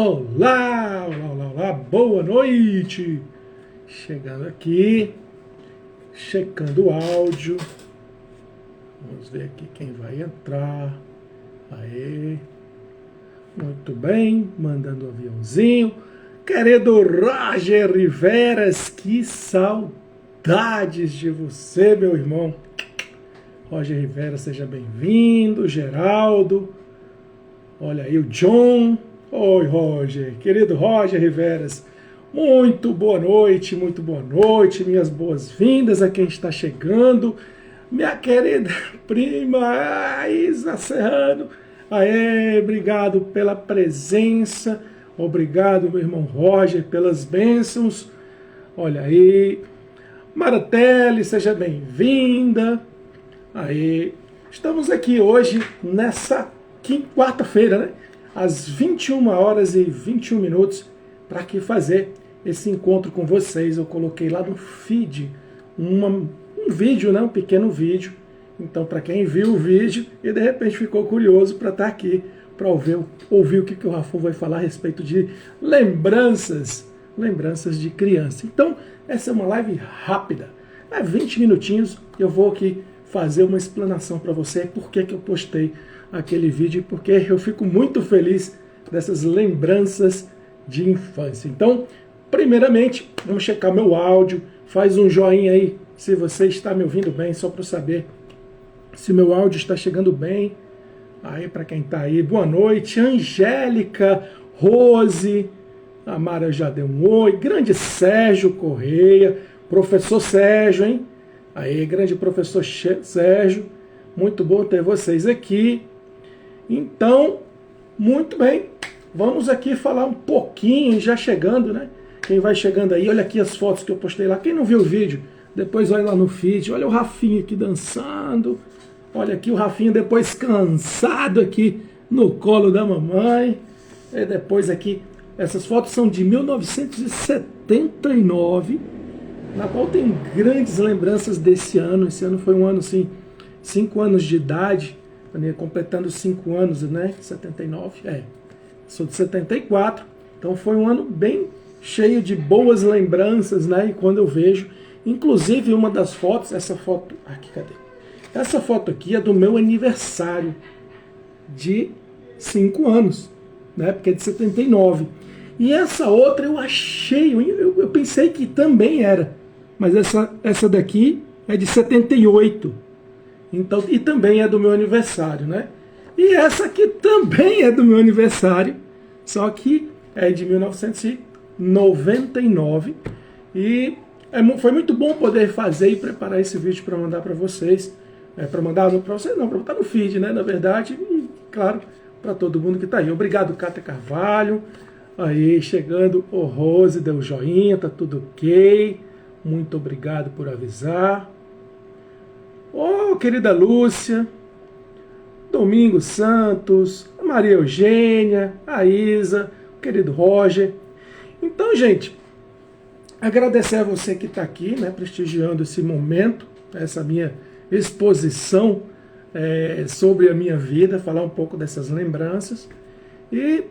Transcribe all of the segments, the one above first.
Olá, olá, olá, olá, boa noite! Chegando aqui, checando o áudio. Vamos ver aqui quem vai entrar. Aê, muito bem, mandando um aviãozinho. Querido Roger Riveras, que saudades de você, meu irmão. Roger Rivera, seja bem-vindo. Geraldo, olha aí o John. Oi, Roger, querido Roger Riveras, muito boa noite, minhas boas-vindas a quem está chegando, minha querida prima Isa Serrano, aê, obrigado pela presença, obrigado, meu irmão Roger, pelas bênçãos, olha aí, Maratelli, seja bem-vinda, aê, estamos aqui hoje, nessa quarta-feira, né? Às 21 horas e 21 minutos, para que fazer esse encontro com vocês. Eu coloquei lá no feed um vídeo, né, um pequeno vídeo. Então, para quem viu o vídeo e de repente ficou curioso para estar aqui, para ouvir o que o Rafão vai falar a respeito de lembranças de criança. Então, essa é uma live rápida, 20 minutinhos, eu vou aqui fazer uma explanação para você, por que eu postei aquele vídeo, porque eu fico muito feliz dessas lembranças de infância. Então, primeiramente, vamos checar meu áudio, faz um joinha aí se você está me ouvindo bem, só para eu saber se meu áudio está chegando bem. Aí, para quem está aí, boa noite, Angélica, Rose, a Mara já deu um oi, grande Sérgio Correia, professor Sérgio, hein? Aí, grande professor Sérgio, muito bom ter vocês aqui. Então, muito bem, vamos aqui falar um pouquinho, já chegando, né? Quem vai chegando aí, olha aqui as fotos que eu postei lá. Quem não viu o vídeo, depois olha lá no feed, olha o Rafinha aqui dançando. Olha aqui o Rafinha depois cansado aqui no colo da mamãe. E depois aqui, essas fotos são de 1979, na qual tem grandes lembranças desse ano. Esse ano foi um ano, assim, 5 anos de idade, completando 5 anos, né? 79, sou de 74, então foi um ano bem cheio de boas lembranças, né? E quando eu vejo, inclusive uma das fotos, essa foto, aqui, cadê? Essa foto aqui é do meu aniversário de 5 anos, né? Porque é de 79. E essa outra eu achei, eu pensei que também era, mas essa daqui é de 78. Então, e também é do meu aniversário, né? E essa aqui também é do meu aniversário, só que é de 1999. E foi muito bom poder fazer e preparar esse vídeo para mandar para vocês. Para mandar para vocês não, para botar no feed, né? Na verdade, e claro, para todo mundo que está aí. Obrigado, Cátia Carvalho. Aí, chegando, o Rose deu joinha, tá tudo ok. Muito obrigado por avisar. Ô, querida Lúcia, Domingos Santos, a Maria Eugênia, a Isa, o querido Roger. Então, gente, agradecer a você que está aqui, né, prestigiando esse momento, essa minha exposição sobre a minha vida, falar um pouco dessas lembranças e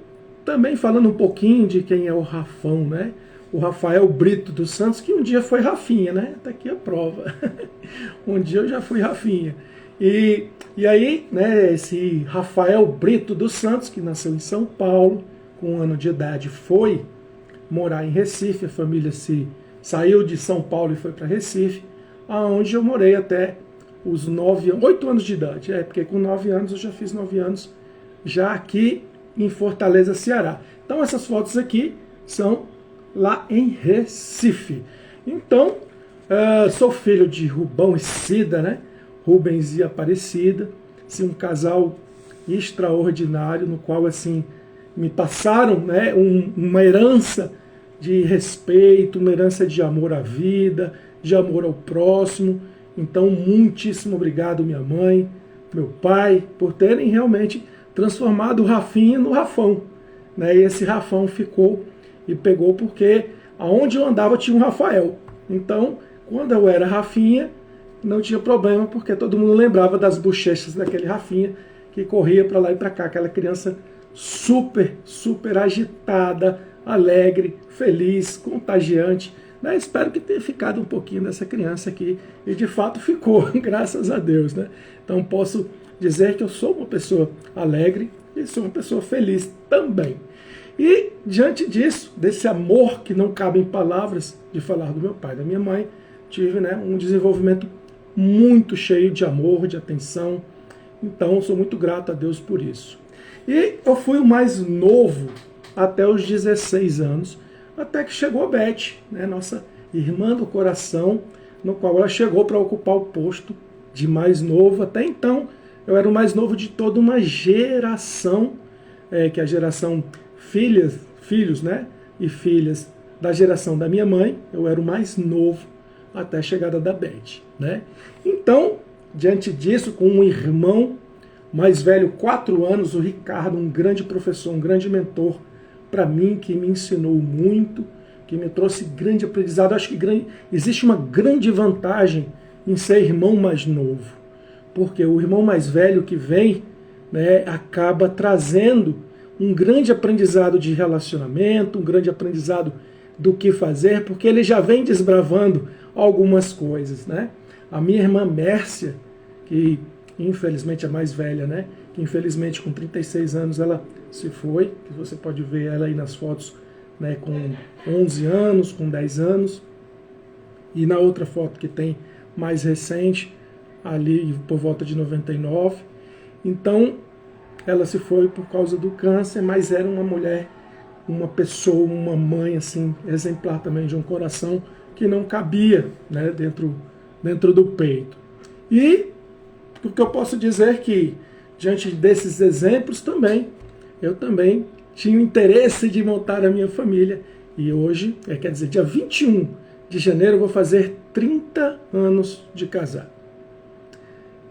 também falando um pouquinho de quem é o Rafão, né? O Rafael Brito dos Santos, que um dia foi Rafinha, né? Tá aqui a prova. Um dia eu já fui Rafinha. E aí, né, esse Rafael Brito dos Santos, que nasceu em São Paulo, com 1 ano de idade, foi morar em Recife. A família saiu de São Paulo e foi para Recife, aonde eu morei até os 8 anos de idade. Porque com 9 anos eu já fiz 9 anos, já aqui em Fortaleza, Ceará. Então essas fotos aqui são lá em Recife. Então, sou filho de Rubão e Cida, né? Rubens e Aparecida, assim, um casal extraordinário, no qual assim me passaram, né, uma herança de respeito, uma herança de amor à vida, de amor ao próximo. Então, muitíssimo obrigado, minha mãe, meu pai, por terem realmente transformado o Rafinha no Rafão, né? E esse Rafão ficou e pegou porque aonde eu andava tinha um Rafael. Então, quando eu era Rafinha, não tinha problema, porque todo mundo lembrava das bochechas daquele Rafinha que corria para lá e para cá, aquela criança super, super agitada, alegre, feliz, contagiante. Né? Espero que tenha ficado um pouquinho dessa criança aqui, e de fato ficou, graças a Deus. Né? Então posso dizer que eu sou uma pessoa alegre e sou uma pessoa feliz também. E diante disso, desse amor que não cabe em palavras de falar do meu pai e da minha mãe, tive, né, um desenvolvimento muito cheio de amor, de atenção. Então sou muito grato a Deus por isso. E eu fui o mais novo até os 16 anos, até que chegou a Beth, né, nossa irmã do coração, no qual ela chegou para ocupar o posto de mais novo. Até então, eu era o mais novo de toda uma geração, que é a geração filhos, né, e filhas da geração da minha mãe. Eu era o mais novo até a chegada da Beth. Né? Então, diante disso, com um irmão mais velho, 4 anos, o Ricardo, um grande professor, um grande mentor para mim, que me ensinou muito, que me trouxe grande aprendizado. Acho que existe uma grande vantagem em ser irmão mais novo, porque o irmão mais velho que vem, né, acaba trazendo um grande aprendizado de relacionamento, um grande aprendizado do que fazer, porque ele já vem desbravando algumas coisas. Né? A minha irmã Mércia, que infelizmente é mais velha, né? Que infelizmente com 36 anos ela se foi, que você pode ver ela aí nas fotos, né, com 11 anos, com 10 anos, e na outra foto que tem mais recente, ali por volta de 99. Então, ela se foi por causa do câncer, mas era uma mulher, uma pessoa, uma mãe assim, exemplar também, de um coração que não cabia, né, dentro do peito. E o que eu posso dizer é que, diante desses exemplos também, eu também tinha o interesse de montar a minha família. E hoje, quer dizer, dia 21 de janeiro, eu vou fazer 30 anos de casado.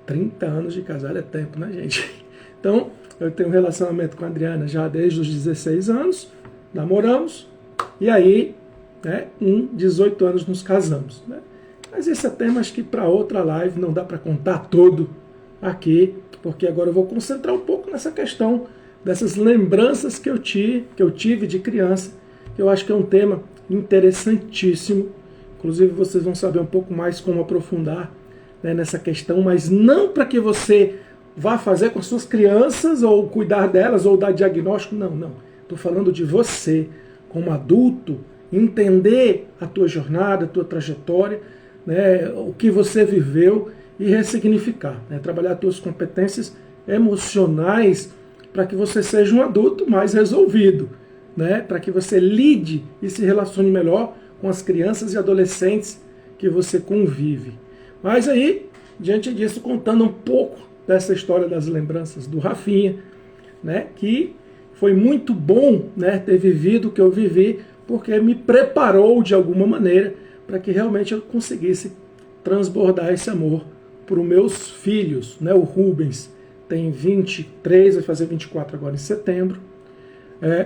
30 anos de casado é tempo, né, gente? Então, eu tenho um relacionamento com a Adriana já desde os 16 anos, namoramos, e aí, né, 18 anos nos casamos. Né? Mas esse é tema, acho que para outra live, não dá para contar todo aqui, porque agora eu vou concentrar um pouco nessa questão dessas lembranças que eu tive de criança, que eu acho que é um tema interessantíssimo. Inclusive vocês vão saber um pouco mais como aprofundar, né, nessa questão, mas não para que você vá fazer com as suas crianças, ou cuidar delas, ou dar diagnóstico, não. Estou falando de você, como adulto, entender a tua jornada, a tua trajetória, né, o que você viveu, e ressignificar, né, trabalhar as tuas competências emocionais para que você seja um adulto mais resolvido, né, para que você lide e se relacione melhor com as crianças e adolescentes que você convive. Mas aí, diante disso, contando um pouco dessa história das lembranças do Rafinha, né, que foi muito bom, né, ter vivido o que eu vivi, porque me preparou de alguma maneira para que realmente eu conseguisse transbordar esse amor para os meus filhos. Né? O Rubens tem 23, vai fazer 24 agora em setembro.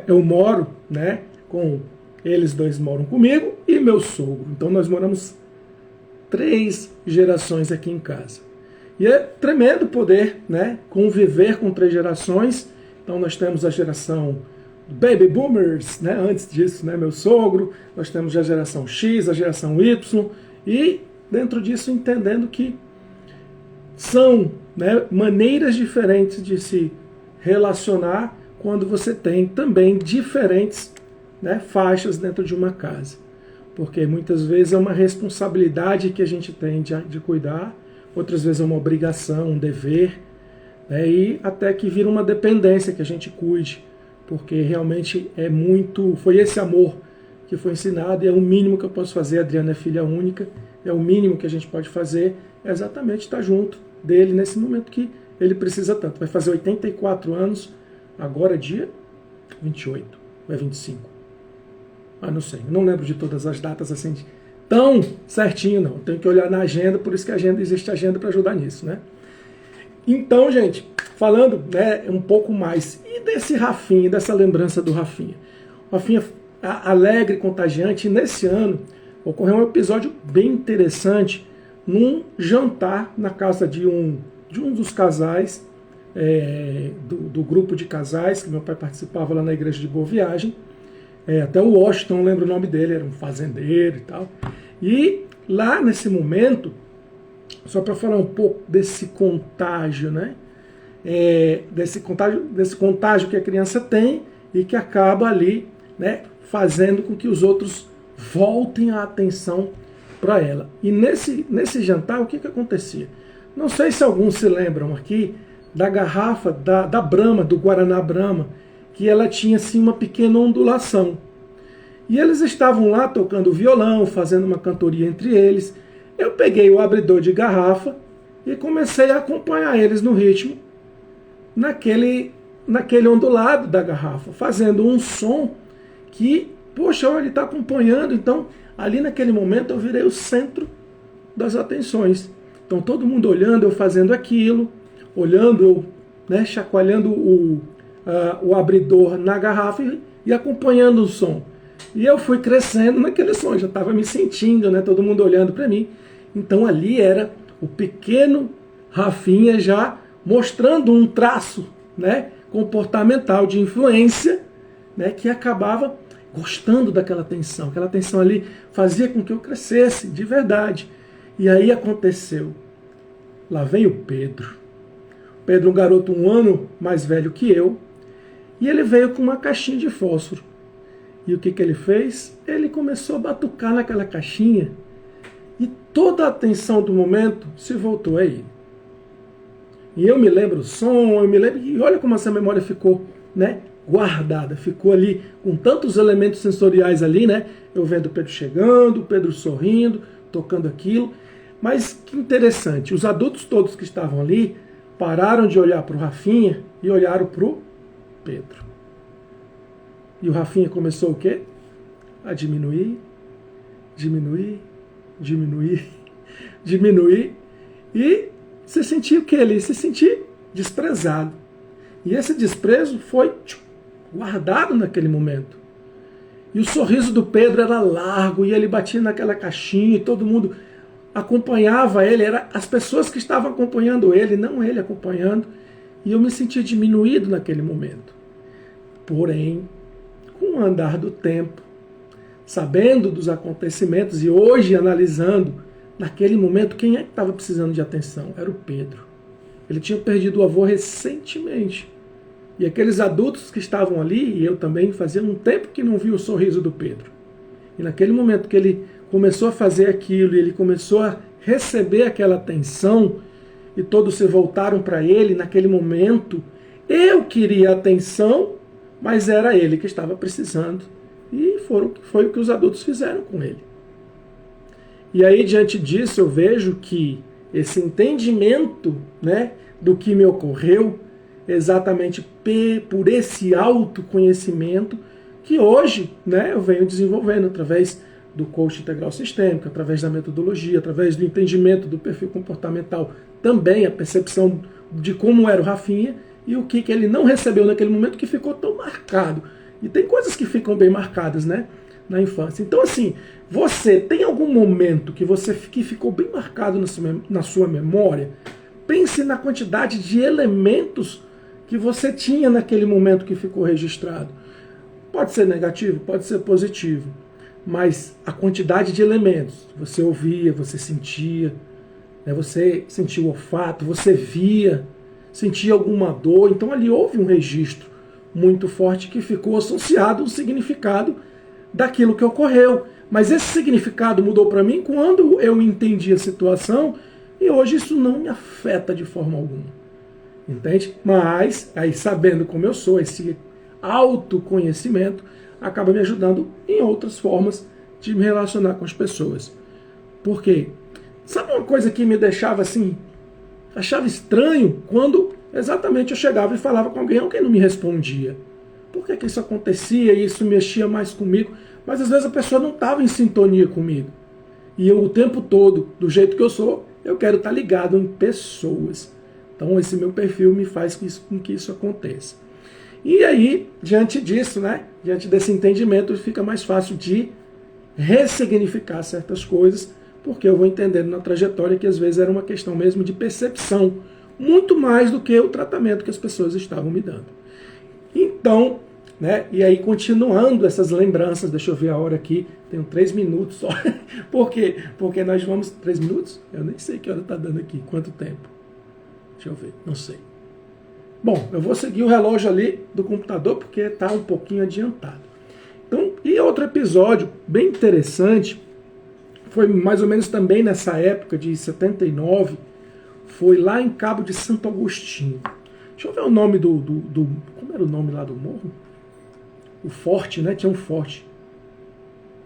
Eu moro, né, com eles dois, moram comigo, e meu sogro. Então nós moramos 3 gerações aqui em casa. E é tremendo poder, né, conviver com 3 gerações. Então nós temos a geração Baby Boomers, né, antes disso, né, meu sogro. Nós temos a geração X, a geração Y, e dentro disso entendendo que são, né, maneiras diferentes de se relacionar quando você tem também diferentes, né, faixas dentro de uma casa. Porque muitas vezes é uma responsabilidade que a gente tem de cuidar, outras vezes é uma obrigação, um dever, né, e até que vira uma dependência que a gente cuide, porque realmente foi esse amor que foi ensinado, e é o mínimo que eu posso fazer. A Adriana é filha única, é o mínimo que a gente pode fazer, é exatamente estar junto dele nesse momento que ele precisa tanto. Vai fazer 84 anos, agora dia 28, ou é 25? Não sei, não lembro de todas as datas assim, tão certinho não. Tenho que olhar na agenda, por isso que existe agenda para ajudar nisso, né? Então, gente, falando, né, um pouco mais, e desse Rafinha, dessa lembrança do Rafinha. O Rafinha alegre, contagiante, e nesse ano ocorreu um episódio bem interessante num jantar na casa de um dos casais, do grupo de casais que meu pai participava lá na igreja de Boa Viagem. Até o Washington, lembro o nome dele, era um fazendeiro e tal. E lá nesse momento, só para falar um pouco desse contágio, né? Desse contágio que a criança tem e que acaba ali, né, fazendo com que os outros voltem a atenção para ela. E nesse jantar, o que acontecia? Não sei se alguns se lembram aqui da garrafa da Brahma, do Guaraná Brahma, que ela tinha assim uma pequena ondulação. E eles estavam lá tocando violão, fazendo uma cantoria entre eles. Eu peguei o abridor de garrafa e comecei a acompanhar eles no ritmo, naquele ondulado da garrafa, fazendo um som que, poxa, olha, ele está acompanhando. Então, ali naquele momento eu virei o centro das atenções. Então, todo mundo olhando, eu fazendo aquilo, olhando, eu, né, chacoalhando o abridor na garrafa e acompanhando o som. E eu fui crescendo naquele som, já estava me sentindo, né, todo mundo olhando para mim. Então, ali era o pequeno Rafinha já mostrando um traço, né, comportamental de influência, né, que acabava gostando daquela atenção. Aquela atenção ali fazia com que eu crescesse de verdade. E aí aconteceu. Lá vem o Pedro. Pedro, um garoto 1 ano mais velho que eu, e ele veio com uma caixinha de fósforo. E o que ele fez? Ele começou a batucar naquela caixinha e toda a atenção do momento se voltou a ele. E eu me lembro do som, e olha como essa memória ficou, né, guardada, ficou ali com tantos elementos sensoriais ali, né? Eu vendo o Pedro chegando, o Pedro sorrindo, tocando aquilo. Mas que interessante, os adultos todos que estavam ali pararam de olhar para o Rafinha e olharam para o Pedro. E o Rafinha começou o quê? A diminuir, diminuir, diminuir, diminuir. E se sentiu o que ali? Se sentiu desprezado. E esse desprezo foi guardado naquele momento. E o sorriso do Pedro era largo, e ele batia naquela caixinha, e todo mundo acompanhava ele, eram as pessoas que estavam acompanhando ele, não ele acompanhando, e eu me sentia diminuído naquele momento. Porém, com o andar do tempo, sabendo dos acontecimentos e hoje analisando, naquele momento, quem é que estava precisando de atenção? Era o Pedro. Ele tinha perdido o avô recentemente. E aqueles adultos que estavam ali, e eu também, fazia um tempo que não via o sorriso do Pedro. E naquele momento que ele começou a fazer aquilo, e ele começou a receber aquela atenção, e todos se voltaram para ele, naquele momento, eu queria atenção, mas era ele que estava precisando. E foi o que os adultos fizeram com ele. E aí, diante disso, eu vejo que esse entendimento, né, do que me ocorreu, exatamente por esse autoconhecimento, que hoje, né, eu venho desenvolvendo através do coaching integral sistêmico, através da metodologia, através do entendimento do perfil comportamental, também a percepção de como era o Rafinha e o que ele não recebeu naquele momento que ficou tão marcado. E tem coisas que ficam bem marcadas, né, na infância. Então, assim, você tem algum momento que ficou bem marcado na sua memória? Pense na quantidade de elementos que você tinha naquele momento que ficou registrado. Pode ser negativo, pode ser positivo, mas a quantidade de elementos, você ouvia, você sentia, né, você sentia o olfato, você via, sentia alguma dor, então ali houve um registro muito forte que ficou associado ao significado daquilo que ocorreu. Mas esse significado mudou para mim quando eu entendi a situação, e hoje isso não me afeta de forma alguma. Entende? Mas, aí sabendo como eu sou, esse autoconhecimento acaba me ajudando em outras formas de me relacionar com as pessoas. Por quê? Sabe uma coisa que me deixava assim, achava estranho quando exatamente eu chegava e falava com alguém que não me respondia. Por que isso acontecia e isso mexia mais comigo? Mas às vezes a pessoa não estava em sintonia comigo. E eu o tempo todo, do jeito que eu sou, eu quero estar ligado em pessoas. Então esse meu perfil me faz com que isso aconteça. E aí, diante disso, né, diante desse entendimento, fica mais fácil de ressignificar certas coisas, porque eu vou entendendo na trajetória que às vezes era uma questão mesmo de percepção, muito mais do que o tratamento que as pessoas estavam me dando. Então, né, e aí continuando essas lembranças, deixa eu ver a hora aqui, tenho 3 minutos só. Por quê? Porque nós vamos... 3 minutos? Eu nem sei que hora está dando aqui, quanto tempo. Deixa eu ver, não sei. Bom, eu vou seguir o relógio ali do computador porque está um pouquinho adiantado. Então, e outro episódio bem interessante, foi mais ou menos também nessa época de 79, foi lá em Cabo de Santo Agostinho. Deixa eu ver o nome como era o nome lá do morro? O forte, né? Tinha um forte.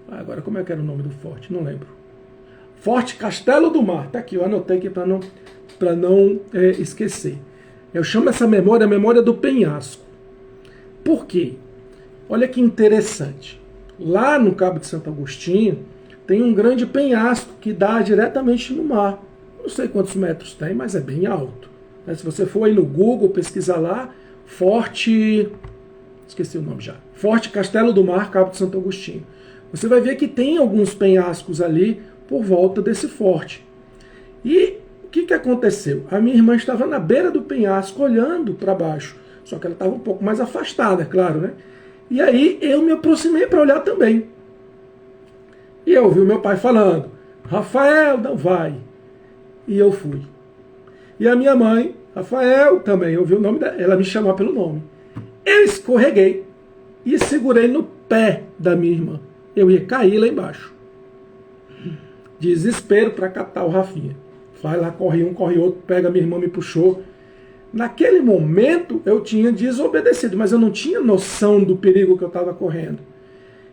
Agora, como é que era o nome do forte? Não lembro. Forte Castelo do Mar. Tá aqui, eu anotei aqui para não esquecer. Eu chamo essa memória a memória do penhasco. Por quê? Olha que interessante. Lá no Cabo de Santo Agostinho tem um grande penhasco que dá diretamente no mar. Não sei quantos metros tem, mas é bem alto. Se você for aí no Google pesquisar lá, Forte... Esqueci o nome já. Forte Castelo do Mar, Cabo de Santo Agostinho. Você vai ver que tem alguns penhascos ali por volta desse forte. E o que aconteceu? A minha irmã estava na beira do penhasco olhando para baixo. Só que ela estava um pouco mais afastada, claro, né? E aí eu me aproximei para olhar também. E eu ouvi o meu pai falando, Rafael, não vai. E eu fui. E a minha mãe, Rafael, também ouviu o nome dela, ela me chamou pelo nome. Eu escorreguei e segurei no pé da minha irmã. Eu ia cair lá embaixo. Desespero para catar o Rafinha. Vai lá, corre um, corre outro, pega a minha irmã, me puxou. Naquele momento eu tinha desobedecido, mas eu não tinha noção do perigo que eu estava correndo.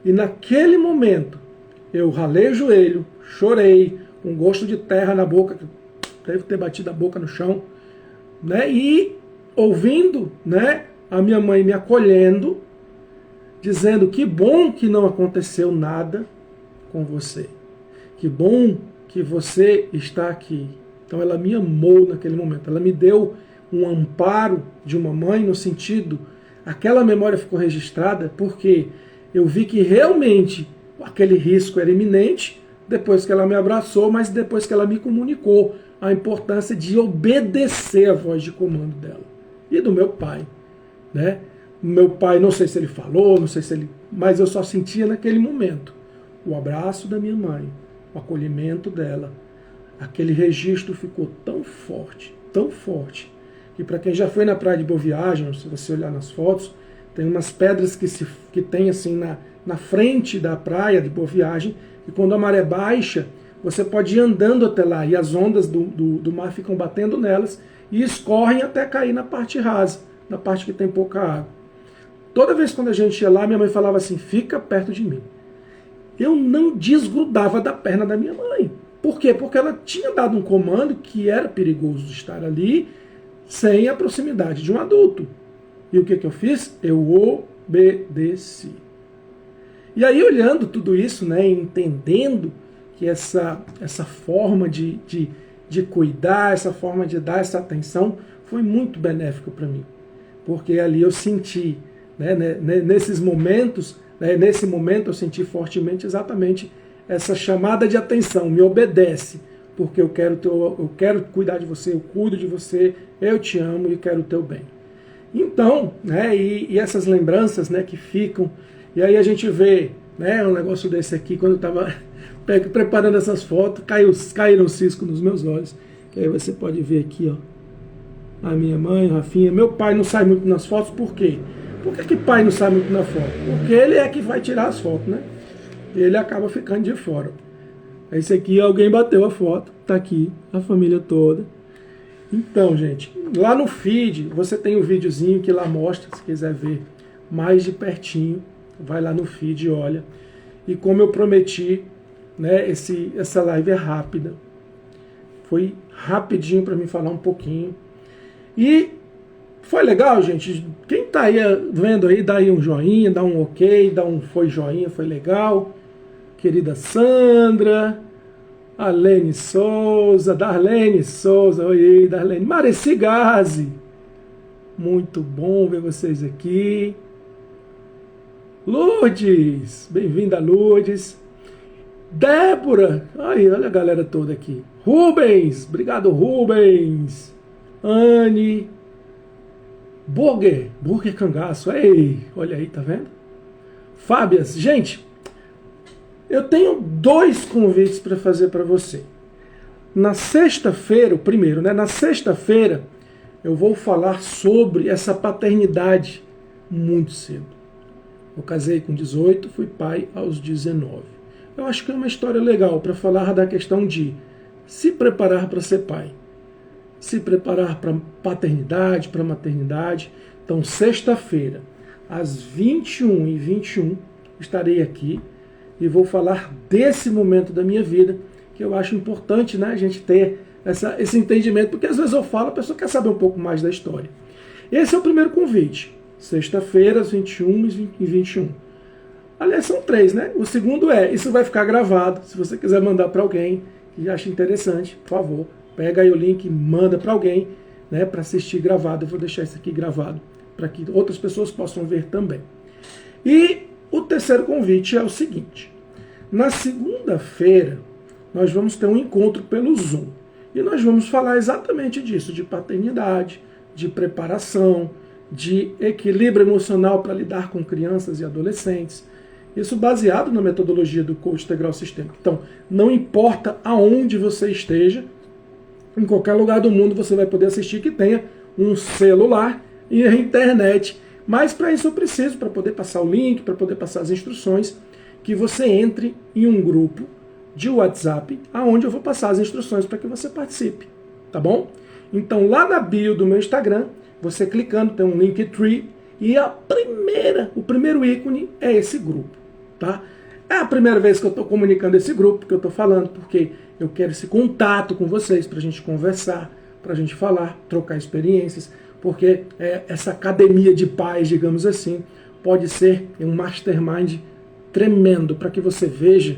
E naquele momento eu ralei o joelho, chorei, com gosto de terra na boca, deve ter batido a boca no chão, né? E ouvindo, né, a minha mãe me acolhendo, dizendo que bom que não aconteceu nada com você. Que bom que você está aqui. Então ela me amou naquele momento. Ela me deu um amparo de uma mãe no sentido, aquela memória ficou registrada porque eu vi que realmente aquele risco era iminente depois que ela me abraçou, mas depois que ela me comunicou a importância de obedecer a voz de comando dela. E do meu pai, né? Meu pai, não sei se ele falou, não sei se ele... mas eu só sentia naquele momento o abraço da minha mãe, o acolhimento dela. Aquele registro ficou tão forte, que para quem já foi na praia de Boa Viagem, se você olhar nas fotos, tem umas pedras que tem assim na frente da praia de Boa Viagem, e quando a maré baixa, você pode ir andando até lá, e as ondas do mar ficam batendo nelas, e escorrem até cair na parte rasa, na parte que tem pouca água. Toda vez quando a gente ia lá, minha mãe falava assim, fica perto de mim. Eu não desgrudava da perna da minha mãe. Por quê? Porque ela tinha dado um comando que era perigoso de estar ali sem a proximidade de um adulto. E o que eu fiz? Eu obedeci. E aí, olhando tudo isso, né, entendendo que essa forma de cuidar, essa forma de dar essa atenção, foi muito benéfico para mim. Porque ali eu senti, né, nesses momentos, né, nesse momento eu senti fortemente exatamente essa chamada de atenção, me obedece, porque eu quero cuidar de você, eu cuido de você, eu te amo e quero o teu bem. Então, né, e essas lembranças, né, que ficam, e aí a gente vê, né, um negócio desse aqui, quando eu estava preparando essas fotos, caíram cisco nos meus olhos, que aí você pode ver aqui, ó, a minha mãe, a Rafinha. Meu pai não sai muito nas fotos, por quê? Por que pai não sai muito na foto? Porque ele é que vai tirar as fotos, né? Ele acaba ficando de fora. Esse aqui, alguém bateu a foto, tá aqui, a família toda. Então, gente, lá no feed, você tem um videozinho que lá mostra, se quiser ver mais de pertinho, vai lá no feed e olha. E como eu prometi, né, essa live é rápida. Foi rapidinho para mim falar um pouquinho. E foi legal, gente. Quem tá aí vendo aí, dá aí um joinha, dá um ok, dá um foi joinha, foi legal. Querida Sandra, Alene Souza, Darlene Souza, oi, Darlene, Mareci Gazi, muito bom ver vocês aqui. Lourdes, bem-vinda Lourdes. Débora, aí, olha a galera toda aqui. Rubens, obrigado Rubens. Anne, Burger Cangaço, ei, olha aí, tá vendo? Fábias, gente, eu tenho 2 convites para fazer para você. Na sexta-feira, o primeiro, né? Na sexta-feira, eu vou falar sobre essa paternidade muito cedo. Eu casei com 18, fui pai aos 19. Eu acho que é uma história legal para falar da questão de se preparar para ser pai, se preparar para paternidade, para maternidade. Então, sexta-feira, às 21h21, estarei aqui e vou falar desse momento da minha vida, que eu acho importante, né, a gente ter esse entendimento, porque às vezes eu falo, a pessoa quer saber um pouco mais da história. Esse é o primeiro convite, sexta-feira, às 21h21. Aliás, são 3, né? O segundo isso vai ficar gravado, se você quiser mandar para alguém que acha interessante, por favor, pega aí o link e manda para alguém, né, para assistir gravado. Eu vou deixar isso aqui gravado, para que outras pessoas possam ver também. E o terceiro convite é o seguinte, na segunda-feira, nós vamos ter um encontro pelo Zoom. E nós vamos falar exatamente disso, de paternidade, de preparação, de equilíbrio emocional para lidar com crianças e adolescentes. Isso baseado na metodologia do Coach Integral Sistêmico. Então, não importa aonde você esteja, em qualquer lugar do mundo você vai poder assistir que tenha um celular e a internet. Mas para isso eu preciso, para poder passar o link, para poder passar as instruções, que você entre em um grupo de WhatsApp, aonde eu vou passar as instruções para que você participe, tá bom? Então lá na bio do meu Instagram, você clicando, tem um Linktree, e o primeiro ícone é esse grupo, tá? É a primeira vez que eu estou comunicando esse grupo, que eu estou falando, porque eu quero esse contato com vocês, para a gente conversar, para a gente falar, trocar experiências, porque essa academia de pais, digamos assim, pode ser um mastermind tremendo, para que você veja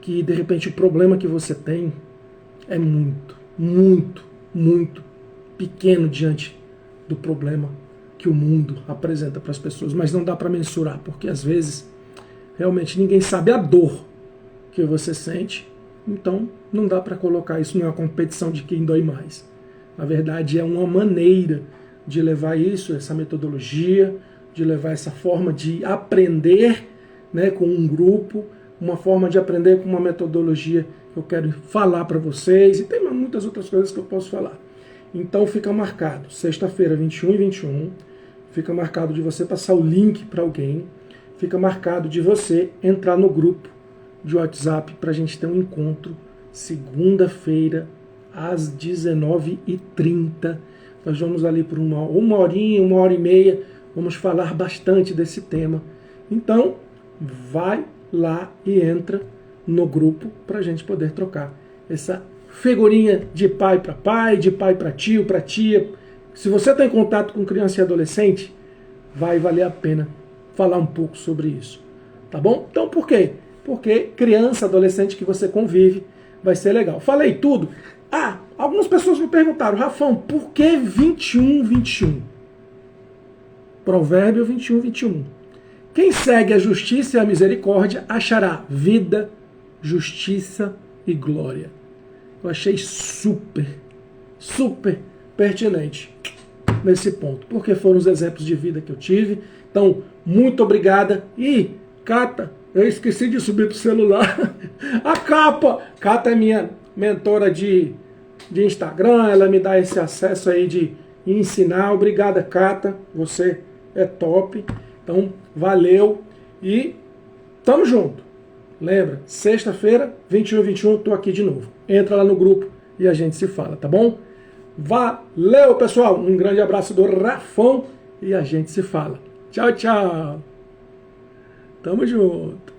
que, de repente, o problema que você tem é muito, muito, muito pequeno diante do problema que o mundo apresenta para as pessoas. Mas não dá para mensurar, porque, às vezes, realmente ninguém sabe a dor que você sente. Então, não dá para colocar isso numa competição de quem dói mais. Na verdade, é uma maneira de levar isso, essa metodologia, de levar essa forma de aprender, né, com um grupo, uma forma de aprender com uma metodologia que eu quero falar para vocês, e tem muitas outras coisas que eu posso falar. Então fica marcado, sexta-feira, 21h21, fica marcado de você passar o link para alguém, fica marcado de você entrar no grupo de WhatsApp para a gente ter um encontro, segunda-feira, às 19h30. Nós vamos ali por uma horinha, 1h30, vamos falar bastante desse tema. Então, vai lá e entra no grupo para a gente poder trocar essa figurinha de pai para pai, de pai para tio, para tia. Se você está em contato com criança e adolescente, vai valer a pena falar um pouco sobre isso. Tá bom? Então por quê? Porque criança, adolescente que você convive, vai ser legal. Falei tudo. Algumas pessoas me perguntaram, Rafão, por que 21:21? Provérbio 21:21. Quem segue a justiça e a misericórdia achará vida, justiça e glória. Eu achei super, super pertinente nesse ponto, porque foram os exemplos de vida que eu tive. Então, muito obrigada. E, Cata, eu esqueci de subir para o celular a capa. Cata é minha mentora de Instagram, ela me dá esse acesso aí de ensinar. Obrigada, Cata, você é top. Então, valeu e tamo junto. Lembra, sexta-feira, 21h21, tô aqui de novo. Entra lá no grupo e a gente se fala, tá bom? Valeu, pessoal. Um grande abraço do Rafão e a gente se fala. Tchau, tchau. Tamo junto.